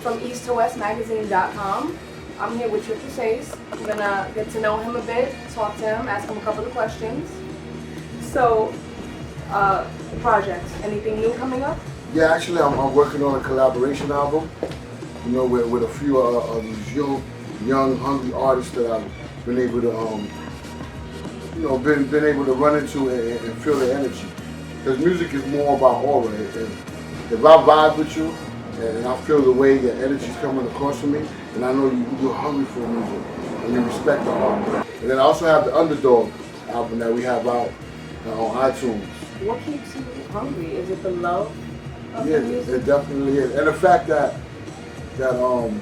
from east2westmagazine.com. I'm here with Seis. I'm gonna get to know him a bit, talk to him, ask him a couple of questions. So, projects, anything new coming up? Yeah, actually, I'm working on a collaboration album. You know, with a few of these young, hungry artists that I've been able to, been able to run into and feel the energy. Because music is more about aura. If I vibe with you and I feel the way your energy's coming across to me, and I know you're hungry for music and you respect the art. And then I also have the Underdog album that we have out on iTunes. What keeps you hungry? Is it the love of the music? It definitely is. And the fact that I don't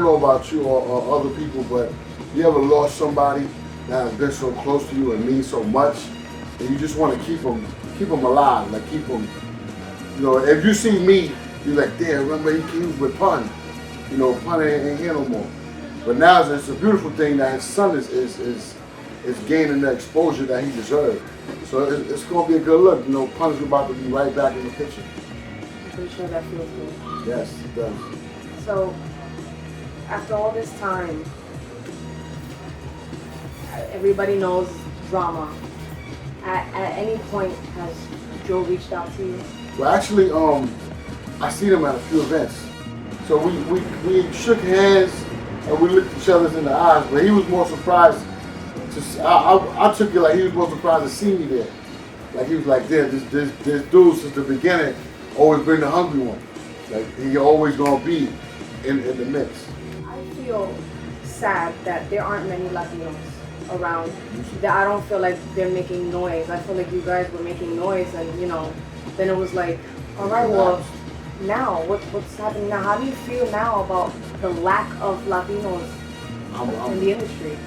know about you or other people, but you ever lost somebody that has been so close to you and means so much, and you just want to keep them alive, like keep them, you know, if you see me, you're like, damn, remember he was with Pun, you know, Pun ain't here no more. But now it's a beautiful thing that his son is gaining the exposure that he deserved. So it's going to be a good look. You know, Pun's about to be right back in the picture. I'm pretty sure that feels good. Yes, it does. So, after all this time, everybody knows drama. At any point, has Joe reached out to you? Well, actually, I seen him at a few events. So we shook hands and we looked each other in the eyes, but he was more surprised. I took it like he was more surprised to see me there. Like he was like, this dude since the beginning always been the hungry one. Like he always gonna be in the mix. I feel sad that there aren't many Latinos around. That I don't feel like they're making noise. I feel like you guys were making noise, and you know, then it was like, all right, well, now what's happening now? How do you feel now about the lack of Latinos in the industry?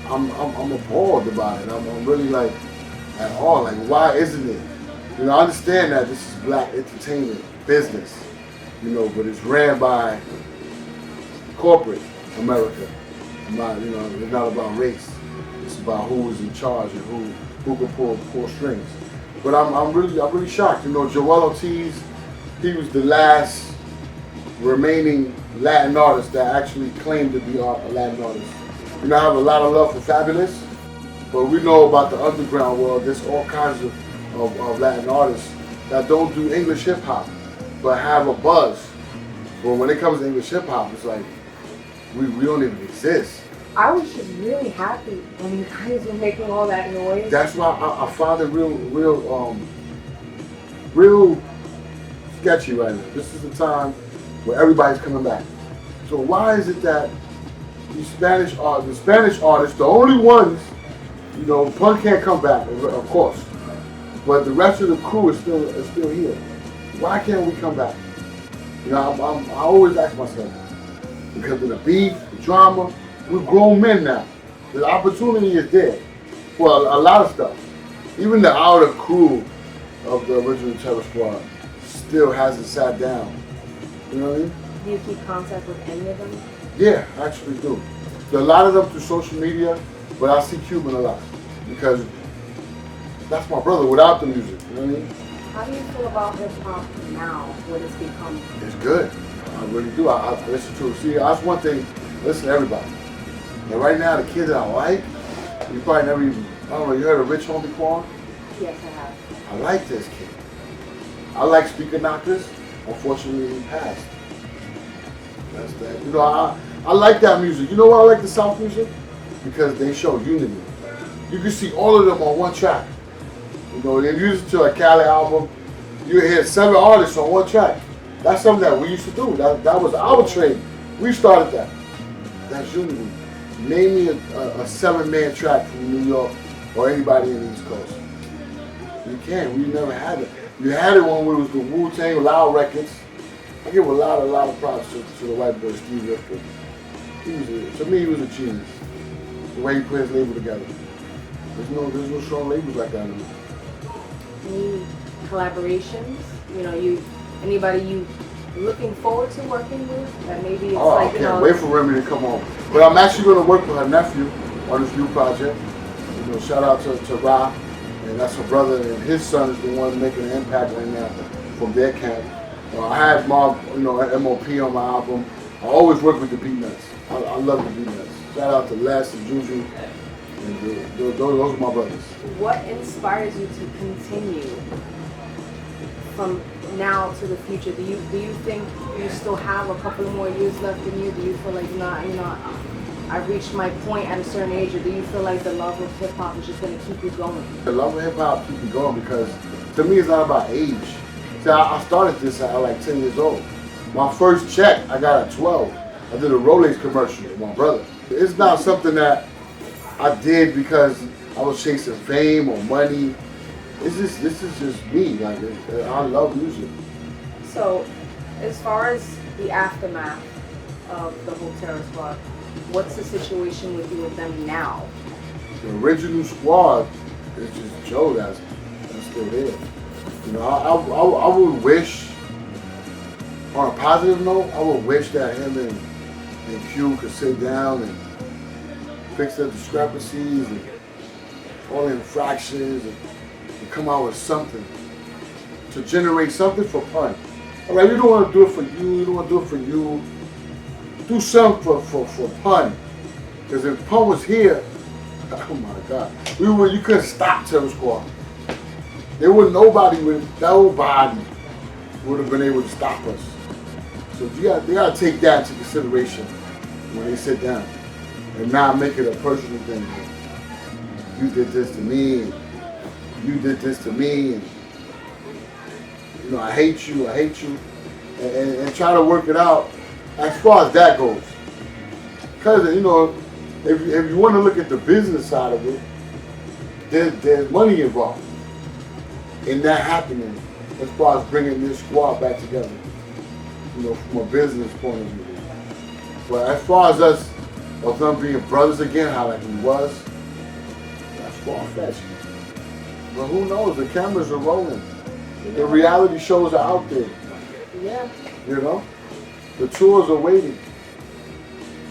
I'm appalled about it. I'm really like at all. Like, why isn't it? You know, I understand that this is black entertainment business, you know, but it's ran by corporate America. It's not about race. It's about who's in charge and who can pull strings. But I'm really shocked. You know, Joel Ortiz, he was the last remaining Latin artist that actually claimed to be a Latin artist. You know, I have a lot of love for Fabulous, but we know about the underground world. There's all kinds of Latin artists that don't do English hip hop, but have a buzz. But when it comes to English hip hop, it's like we don't even exist. I was just really happy when you guys were making all that noise. That's why I find it real sketchy right now. This is the time where everybody's coming back. So why is it that the Spanish artists, the only ones, you know, Pun can't come back, of course, but the rest of the crew is still here. Why can't we come back? You know, I always ask myself, because of the beef, the drama. We're grown men now. The opportunity is there for a lot of stuff. Even the outer crew of the original Terror Squad still hasn't sat down. You know what I mean? Do you keep contact with any of them? Yeah, I actually do. A lot of them through social media, but I see Cuban a lot because that's my brother without the music. You know what I mean? How do you feel about hip hop now? What it's become? It's good. I really do. I listen to it. See, that's one thing. Listen to everybody. And right now, the kid that I like, you probably never even, I don't know, you heard of Rich Homie Quan? Yes, I have. I like this kid. I like Speaker Knockers. Unfortunately, he passed. That's that. You know, I like that music. You know why I like the South music? Because they show unity. You can see all of them on one track. You know, if you listen to a Cali album, you hear 7 artists on one track. That's something that we used to do. That was our trade. We started that. That's unity. Name me a 7-man track from New York or anybody in the East Coast. You can't. We never had it. You had it when we was the Wu-Tang Loud Records. I give a lot of props to the white boy Steve Rifkin. To me, he was a genius. The way he put his label together. There's no strong labels like that anymore. Any collaborations? You know, anybody you looking forward to working with? That maybe it's I can't wait for Remy to come on. But I'm actually going to work with her nephew on this new project. You know, shout out to Ra, and that's her brother, and his son is the one making an impact right now from their camp. I had my, MOP on my album. I always work with the Beatnuts. I love the Beatnuts. Shout out to Les and Juju. And those are my brothers. What inspires you to continue from now to the future? Do you think you still have a couple more years left in you? Do you feel like I've reached my point at a certain age, or do you feel like the love of hip hop is just going to keep you going? The love of hip hop keeps me going because to me it's not about age. See, I started this at like 10 years old. My first check I got at 12. I did a Rolex commercial with my brother. It's not something that I did because I was chasing fame or money. This is just me. Like, I love music. So, as far as the aftermath of the whole terror squad, what's the situation with you with them now? The original squad is just Joe that's still there. I would wish, on a positive note, I would wish that him and Q could sit down and fix the discrepancies and all the infractions and come out with something to generate something for Pun. All right, you don't want to do it for you. You don't want to do it for you. Do something for Pun. Because if Pun was here, oh my God, you couldn't stop Terror Squad. Nobody would have been able to stop us. So they gotta take that into consideration when they sit down and not make it a personal thing. You did this to me, and you did this to me, and I hate you, and try to work it out as far as that goes. Because if you want to look at the business side of it, there's money involved in that happening as far as bringing this squad back together, from a business point of view. But as far as us being brothers again, how like we was, that's far-fetched. But who knows? The cameras are rolling. The reality shows are out there. Yeah. The tours are waiting.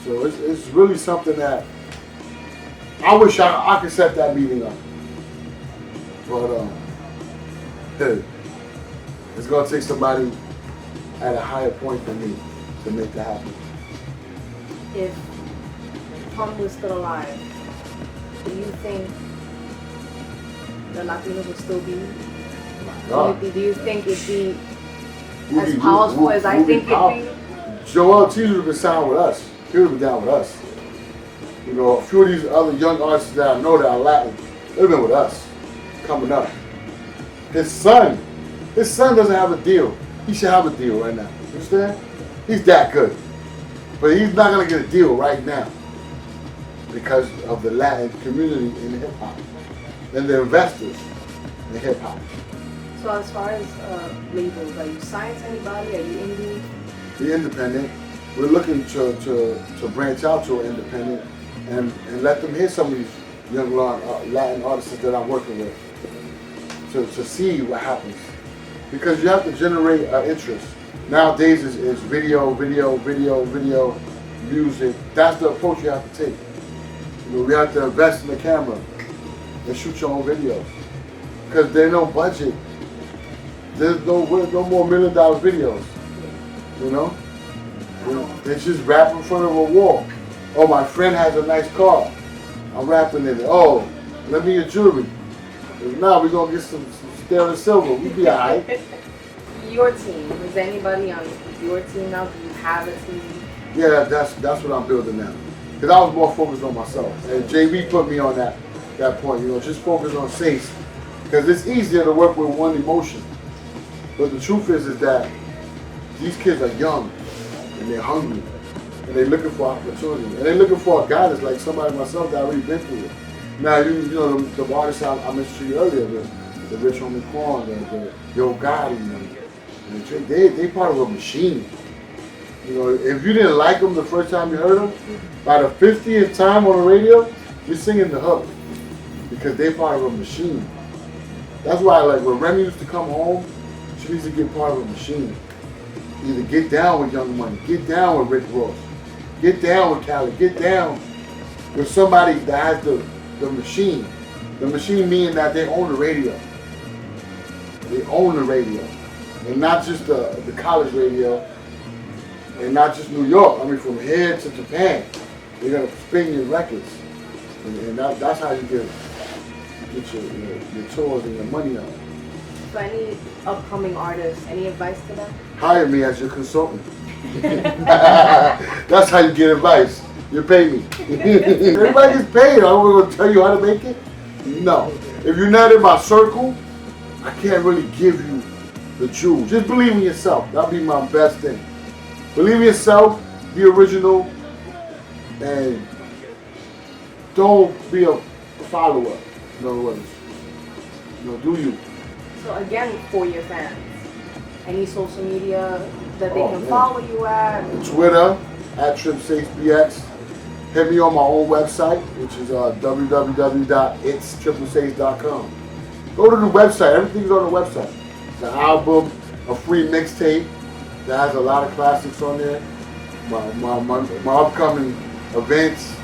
So it's really something that I wish I could set that meeting up. But it's gonna take somebody at a higher point than me to make that happen. If Pun was still alive, do you think the Latinos would still be? Do you think it'd be as powerful as I think it'd be? Joel T would have been signed with us. He would have been down with us. A few of these other young artists that I know that are Latin, they've been with us coming up. His son doesn't have a deal. He should have a deal right now. You understand? He's that good. But he's not going to get a deal right now because of the Latin community in hip hop and the investors in hip hop. So as far as labels, are you signed to anybody? Are you indie? We're independent. We're looking to branch out to an independent and let them hear some of these young Latin artists that I'm working with to see what happens. Because you have to generate interest. Nowadays it's video, music. That's the approach you have to take. We have to invest in the camera and shoot your own videos. Because there's no budget. There's no more $1 million videos. They just rap in front of a wall. Oh, my friend has a nice car. I'm rapping in it. Oh, let me your jewelry. If not, we're going to get some sterling silver. We'll be all right. Your team, is anybody on your team now? Do you have a team? Yeah, that's what I'm building now. Because I was more focused on myself. And JB put me on that point, just focus on Seis. Because it's easier to work with one emotion. But the truth is that these kids are young and they're hungry and they're looking for opportunity. And they're looking for a guidance like somebody like myself that already been through it. Now, the artists I mentioned to you earlier, the Rich Homie Quan, the Yo Gotti, and they part of a machine. If you didn't like them the first time you heard them, by the 50th time on the radio, you're singing the hook because they're part of a machine. That's why, like, when Remy used to come home, she needs to get part of a machine. Either get down with Young Money, get down with Rick Ross, get down with Cali, get down with somebody that has the machine. The machine meaning that they own the radio. They own the radio. And not just the college radio, and not just New York. I mean, from here to Japan, they're gonna spin your records, and that's how you get your tours and your money out. For any upcoming artists, any advice to them? Hire me as your consultant. That's how you get advice. You pay me. Everybody gets paid. I'm gonna tell you how to make it. No. If you're not in my circle, I can't really give you the jewels. Just believe in yourself. That'll be my best thing. Believe in yourself, be original, and don't be a follower. In other words, do you. So again, for your fans, any social media that they can follow you at? Twitter, @SinzPhotographyNYC. Hit me on my own website, which is www.itstriplesage.com. Go to the website. Everything's on the website. The album, a free mixtape that has a lot of classics on there. My upcoming events,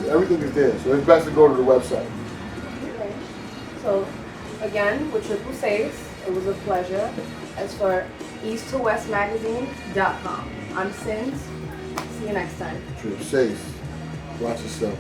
everything is there. So it's best to go to the website. Okay. So again, with Seis, it was a pleasure. As for east2westmagazine.com. I'm Sinz. See you next time. Seis. Watch yourself.